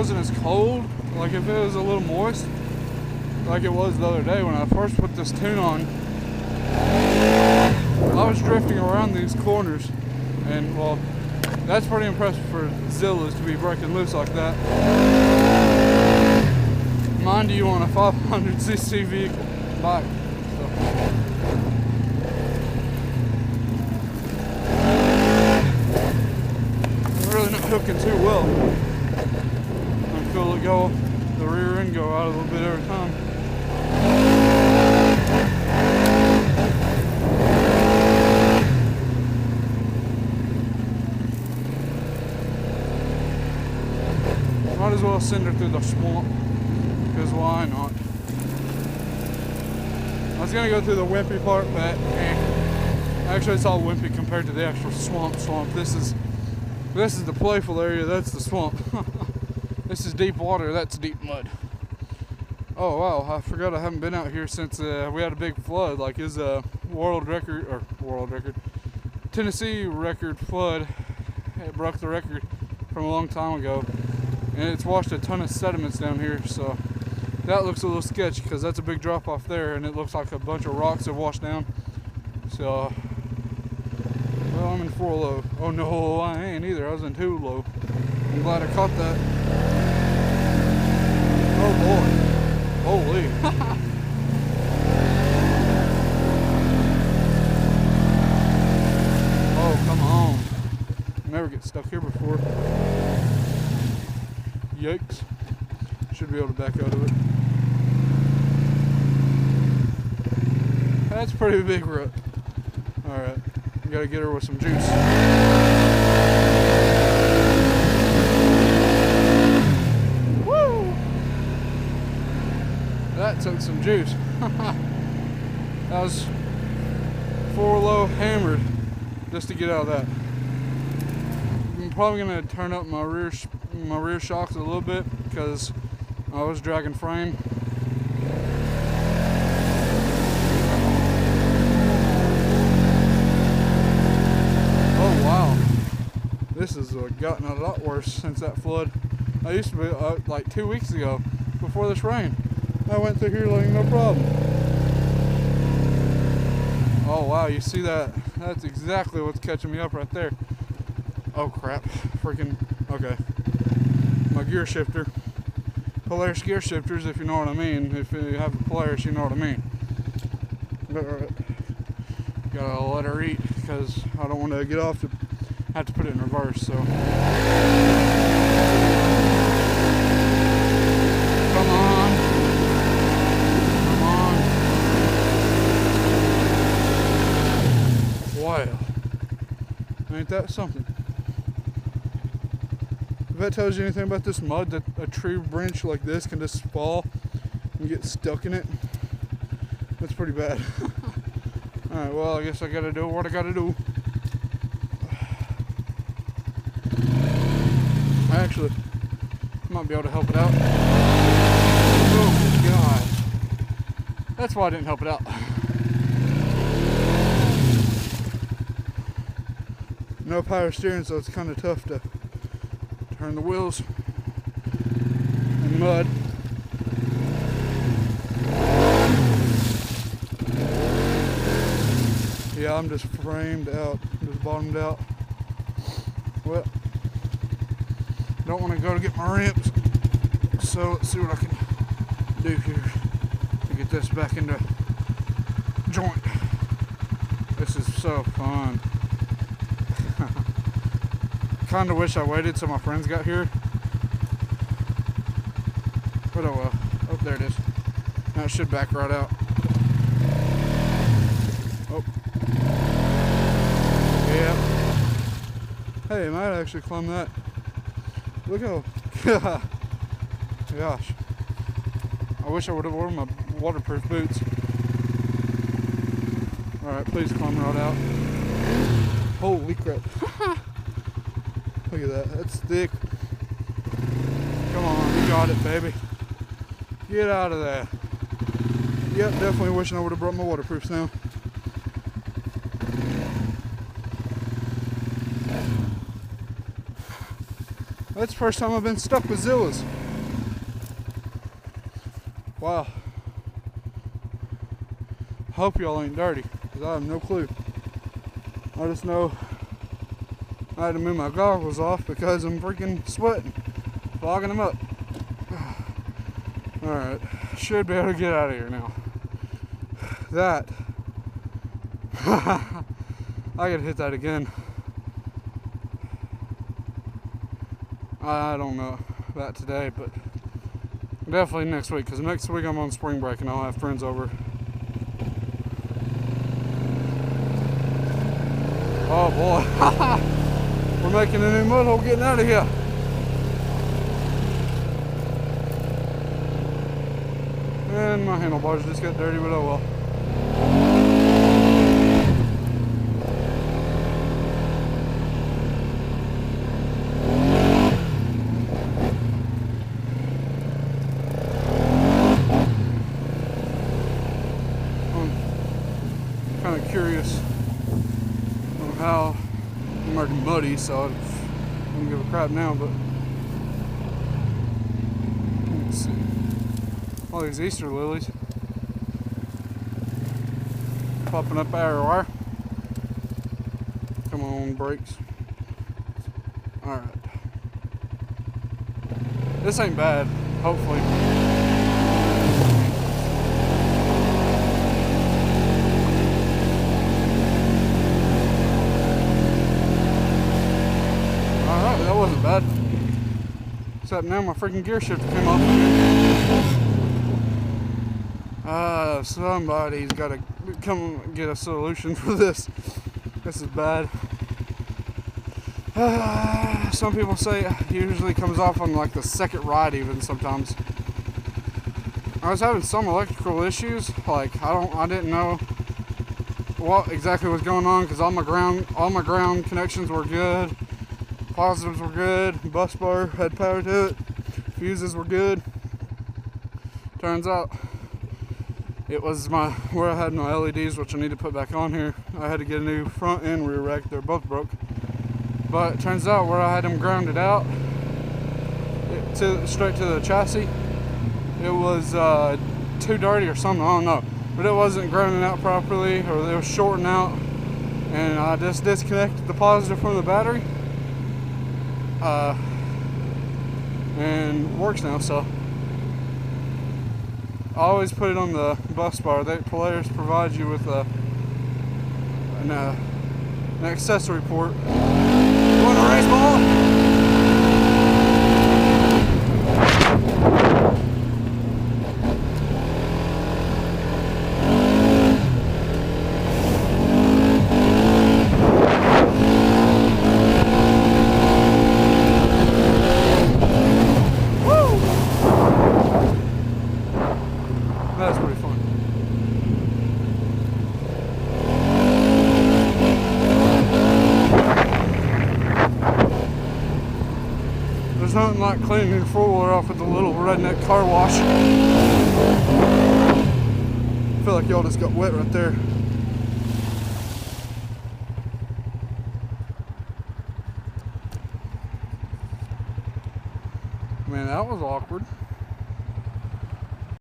wasn't as cold, like if it was a little moist, like it was the other day when I first put this tune on, I was drifting around these corners, and well, that's pretty impressive for Zillas to be breaking loose like that. Mind you, on a 500cc vehicle bike. So. I'm really not hooking too well. I feel it go, the rear end go out a little bit every time. Might as well send her through the swamp, because why not? I was gonna go through the wimpy part, but actually it's all wimpy compared to the actual swamp. This is the playful area, that's the swamp. This is deep water, that's deep mud. Oh wow, I forgot I haven't been out here since we had a big flood, like his world record, Tennessee record flood. It broke the record from a long time ago. And it's washed a ton of sediments down here, so that looks a little sketchy because that's a big drop off there, and it looks like a bunch of rocks have washed down. So, well, I'm in 4 low. Oh no, I ain't either. I was in 2 low. I'm glad I caught that. Oh boy. Holy. Oh, come on. Never get stuck here before. Yikes. Should be able to back out of it. That's a pretty big rut. Alright, we gotta get her with some juice. Woo! That took some juice. That was 4 low hammered just to get out of that. I'm probably gonna turn up my rear shocks a little bit because I was dragging frame. Oh wow, this has gotten a lot worse since that flood. I used to be like 2 weeks ago before this rain. I went through here like no problem. Oh wow, you see that? That's exactly what's catching me up right there. Oh crap, freaking, okay. My gear shifter. Polaris gear shifters, if you know what I mean. If you have a Polaris, you know what I mean. But, gotta let her eat because I don't want to get off to have to put it in reverse, so. Come on. Come on. Wow. Ain't that something? If that tells you anything about this mud, that a tree branch like this can just fall and get stuck in it, that's pretty bad. Alright, well, I guess I gotta do what I gotta do. I actually might be able to help it out. Oh god. That's why I didn't help it out. No power steering, so it's kind of tough to turn the wheels in mud. Yeah, I'm just framed out, just bottomed out. Well, don't want to go to get my rims, so let's see what I can do here to get this back into joint. This is so fun. Kind of wish I waited till my friends got here. But oh well. Oh, there it is. Now it should back right out. Oh. Yep. Hey, I might actually climb that. Look how... Gosh. I wish I would have worn my waterproof boots. Alright, please climb right out. Holy crap. Look at that, that's thick. Come on, you got it, baby. Get out of there. Yep, definitely wishing I would have brought my waterproofs now. That's the first time I've been stuck with Zillas. Wow. Hope y'all ain't dirty, because I have no clue. I just know I had to move my goggles off because I'm freaking sweating, fogging them up. Alright, should be able to get out of here now. That, I gotta hit that again. I don't know about today, but definitely next week, because next week I'm on spring break and I'll have friends over. Oh boy, we're making a new mud hole getting out of here. And my handlebars just got dirty, but oh well. I'm kind of curious on how I'm already muddy, so I don't give a crap now, but let's see. All these Easter lilies popping up everywhere. Come on, brakes. Alright. This ain't bad, hopefully. Alright, that wasn't bad. Except now my freaking gear shifter came off. Somebody's got to come get a solution for this. This is bad. Some people say it usually comes off on like the second ride even sometimes. I was having some electrical issues. Like I didn't know what exactly was going on because all my ground connections were good. Positives were good. Bus bar had power to it. Fuses were good. Turns out it was where I had my LEDs, which I need to put back on here. I had to get a new front and rear rack. They're both broke. But it turns out where I had them grounded out, straight to the chassis, it was too dirty or something, I don't know. But it wasn't grounded out properly, or it was shorting out. And I just disconnected the positive from the battery. And it works now, so. I always put it on the bus bar. Polaris provides you with an accessory port. You want a race ball? That's pretty fun. There's nothing like cleaning your four-wheeler off at the little redneck car wash. I feel like y'all just got wet right there. Man, that was awkward.